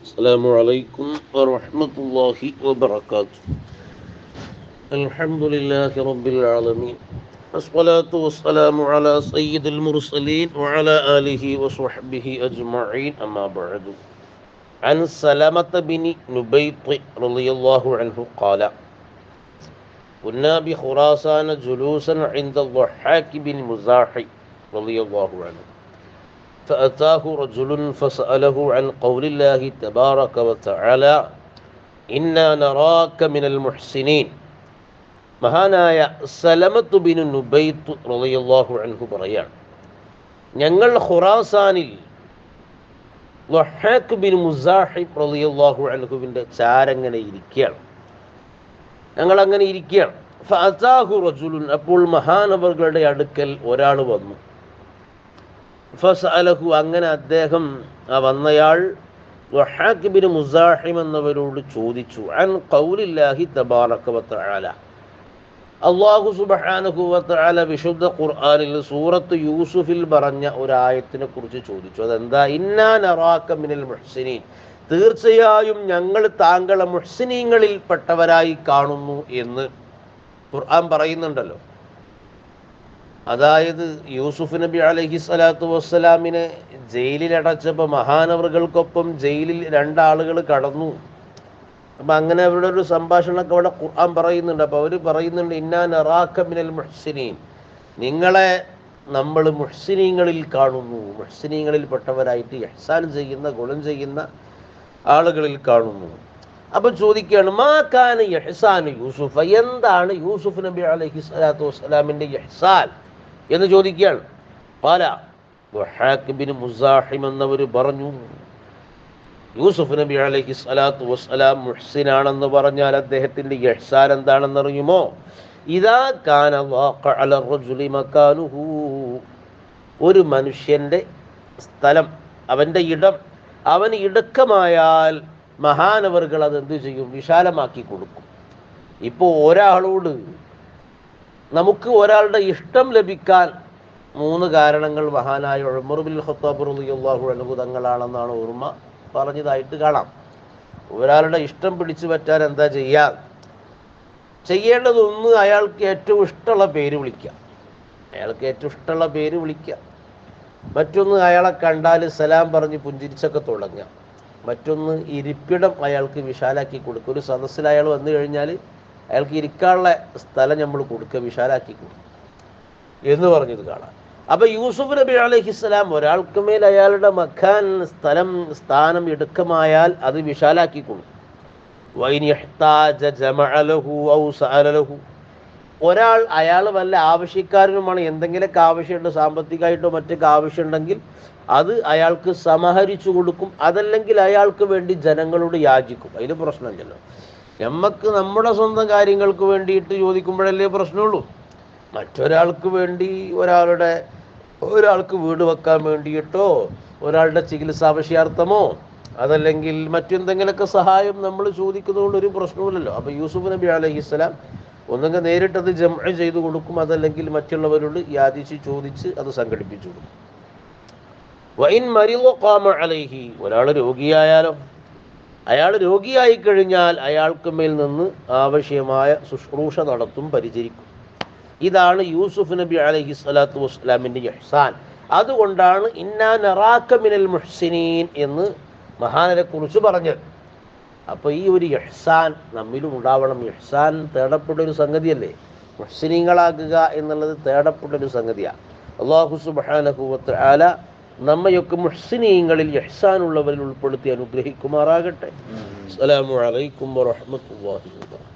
السلام عليكم ورحمة الله وبركاته. الحمد لله رب العالمين، والصلاة والسلام على سيد المرسلين وعلى آله وصحبه أجمعين، أما بعد. عن سلمة بن نبيط رضي الله عنه قال: كنا بخراسان جلوسا عند الضحاك بن مزاحم رضي الله عنه، فأتاه رجل فسأله عن قول الله تبارك وتعالى: إنا نراك من المحسنين. മഹാനായ സലമത്ത് ബിൻ നുബൈത്ത് റളിയല്ലാഹു അൻഹു പറയാണ്, ഞങ്ങൾ ഖുറാസാനിൽ ളഹാഖ് ബിൻ മുസാഹിം റളിയല്ലാഹു അൻഹുവിൻ്റെ ചാരങ്ങനെ ഇരിക്കുകയാണ്. ഞങ്ങളങ്ങനെ ഇരിക്കുകയാണ്. ഫഅതാഹു റജുലുൻ, അപ്പോൾ മഹാനവറുകളുടെ അടുക്കൽ ഒരാൾ വന്നു. ഫസഅലഹു, അങ്ങനെ അദ്ദേഹം വന്നയാൾ ളഹാഖ് ബിൻ മുസാഹിം എന്നവരോട് ചോദിച്ചു, അൻ ഖൗലില്ലാഹി തബാറക വതആല, അല്ലാഹു സുബ്ഹാനഹു വതആല വിശുദ്ധ ഖുർആനിൽ സൂറത്ത് യൂസുഫിൽ പറഞ്ഞ ഒരായത്തിനെ കുറിച്ച് ചോദിച്ചു. അതെന്താ? ഇന്നാ നറാക മിനൽ മുഹ്സിനീൻ, തീർച്ചയായും ഞങ്ങൾ താങ്കളെ മുഹ്സിനീങ്ങളിൽ പെട്ടവരായി കാണുന്നു എന്ന് ഖുർആൻ പറയുന്നുണ്ടല്ലോ. അതായത് യൂസുഫ് നബി അലൈഹി സ്വലാത്തു വസ്സലാമിനെ ജയിലിലടച്ചപ്പോൾ മഹാനവറുകൾക്കൊപ്പം ജയിലിൽ രണ്ടാളുകൾ കടന്നു. അപ്പം അങ്ങനെ അവരുടെ ഒരു സംഭാഷണമൊക്കെ അവിടെ ഖുർആൻ പറയുന്നുണ്ട്. അപ്പോൾ അവർ പറയുന്നുണ്ട്, ഇന്നാ നറാക മിനൽ മുഹ്സിനീൻ, നിങ്ങളെ നമ്മൾ മുഹ്സിനീങ്ങളിൽ കാണുന്നു, മുഹ്സിനീങ്ങളിൽ പെട്ടവരായിട്ട് ഇഹ്സാൻ ചെയ്യുന്ന, ഗുണം ചെയ്യുന്ന ആളുകളിൽ കാണുന്നു. അപ്പം ചോദിക്കുകയാണ്, മാ കാന ഇഹ്സാൻ യൂസുഫ്, എന്താണ് യൂസുഫ് നബി അലൈഹി സ്വലാത്തു വസ്സലാമിൻ്റെ ഇഹ്സാൻ എന്ന് ചോദിക്കുകയാണ്. ഖാല ളഹാഖ് ബിൻ മുസാഹിം എന്നവർ പറഞ്ഞു, യൂസുഫ് നബി അലൈഹി സ്വലാത്തു വസ്സലാം മുഹ്സിനാണെന്ന് പറഞ്ഞാൽ അദ്ദേഹത്തിൻ്റെ ഇഹ്സാൻ എന്താണെന്നറിയുമോ? ഇദാ കാന വാഖ അല റജുലി മകാനുഹു, ഒരു മനുഷ്യൻ്റെ സ്ഥലം, അവൻ്റെ ഇടം, അവന് ഇടുക്കമായാൽ മഹാനവറുകൾ അതെന്ത് ചെയ്യും? വിശാലമാക്കി കൊടുക്കും. ഇപ്പോൾ ഒരാളോട് നമുക്ക് ഒരാളുടെ ഇഷ്ടം ലഭിക്കാൻ 3 കാരണങ്ങൾ മഹാനായ ഉമർ ബിൻ ഖത്താബ് റളിയല്ലാഹു അൻഹു തങ്ങളാണെന്നാണ് ഓർമ്മ പറഞ്ഞതായിട്ട് കാണാം. ഒരാളുടെ ഇഷ്ടം പിടിച്ചു പറ്റാൻ എന്താ ചെയ്യേണ്ടതൊന്ന്, അയാൾക്ക് ഏറ്റവും ഇഷ്ടമുള്ള പേര് വിളിക്കുക, മറ്റൊന്ന് അയാളെ കണ്ടാൽ സലാം പറഞ്ഞ് പുഞ്ചിരിച്ചൊക്കെ തുടങ്ങുക, മറ്റൊന്ന് ഇരിപ്പിടം അയാൾക്ക് വിശാലാക്കി കൊടുക്കുക. ഒരു സദസ്സിൽ അയാൾ വന്നു കഴിഞ്ഞാൽ അയാൾക്ക് ഇരിക്കാനുള്ള സ്ഥലം നമ്മൾ കൊടുക്കുക, വിശാലാക്കി കൊടുക്കുക എന്ന് പറഞ്ഞത് കാണാം. അപ്പം യൂസുഫ് നബി അലൈഹിസ്സലാം ഒരാൾക്ക് മേൽ അയാളുടെ മഖാൻ, സ്ഥാനം ഇടുക്കമായാൽ അത് വിശാലാക്കി കൊടുക്കും. ഒരാൾ, അയാൾ വല്ല ആവശ്യക്കാരനുമാണ്, എന്തെങ്കിലുമൊക്കെ ആവശ്യമുണ്ട്, സാമ്പത്തികമായിട്ടോ മറ്റൊക്കെ ആവശ്യമുണ്ടെങ്കിൽ അത് അയാൾക്ക് സമാഹരിച്ചു കൊടുക്കും. അതല്ലെങ്കിൽ അയാൾക്ക് വേണ്ടി ജനങ്ങളോട് യാചിക്കും. അതിൽ പ്രശ്നമില്ലല്ലോ. നമുക്ക് നമ്മുടെ സ്വന്തം കാര്യങ്ങൾക്ക് വേണ്ടിയിട്ട് ചോദിക്കുമ്പോഴല്ലേ പ്രശ്നമുള്ളൂ. മറ്റൊരാൾക്ക് വേണ്ടി, ഒരാൾക്ക് വീട് വെക്കാൻ വേണ്ടിയിട്ടോ, ഒരാളുടെ ചികിത്സാവശ്യാർത്ഥമോ, അതല്ലെങ്കിൽ മറ്റെന്തെങ്കിലുമൊക്കെ സഹായം നമ്മൾ ചോദിക്കുന്നതുകൊണ്ട് ഒരു പ്രശ്നവുമില്ലല്ലോ. അപ്പോൾ യൂസുഫ് നബി അലൈഹിസ്സലാം ഒന്നെങ്കിൽ നേരിട്ടത് ജംഅ ചെയ്തു കൊടുക്കും, അതല്ലെങ്കിൽ മറ്റുള്ളവരോട് യാചിച്ച് ചോദിച്ച് അത് സംഘടിപ്പിച്ചു കൊടുക്കും. വഇൻ മരിള ഖാമ അലൈഹി, ഒരാൾ രോഗിയായാലോ, അയാൾ രോഗിയായി കഴിഞ്ഞാൽ അയാൾക്ക് മേൽ നിന്ന് ആവശ്യമായ ശുശ്രൂഷ നടത്തും, പരിചരിക്കും. ഇതാണ് യൂസുഫ് നബി അലൈഹി സ്വലാത്തു വസ്സലാമിൻ്റെ ഇഹ്സാൻ. അതുകൊണ്ടാണ് ഇന്നാ നറാക മിനൽ മുഹ്സിനീൻ എന്ന് മഹാനരെ കുറിച്ച് പറഞ്ഞത്. അപ്പോൾ ഈ ഒരു ഇഹ്സാൻ നമ്മിലും ഉണ്ടാവണം. ഇഹ്സാൻ തേടപ്പെട്ടൊരു സംഗതിയല്ലേ. മുഹ്സിനീങ്ങളാകുക എന്നുള്ളത് തേടപ്പെട്ടൊരു സംഗതിയാണ്. അല്ലാഹു സുബ്ഹാനഹു വതആല നമ്മയൊക്കെ മുഹ്സിനീങ്ങളിൽ ഇഹ്സാനുള്ളവരിൽ ഉൾപ്പെടുത്തി അനുഗ്രഹിക്കുമാറാകട്ടെ. അസ്സലാമു അലൈക്കും വറഹ്മത്തുള്ളാഹി വബറകാതുഹു.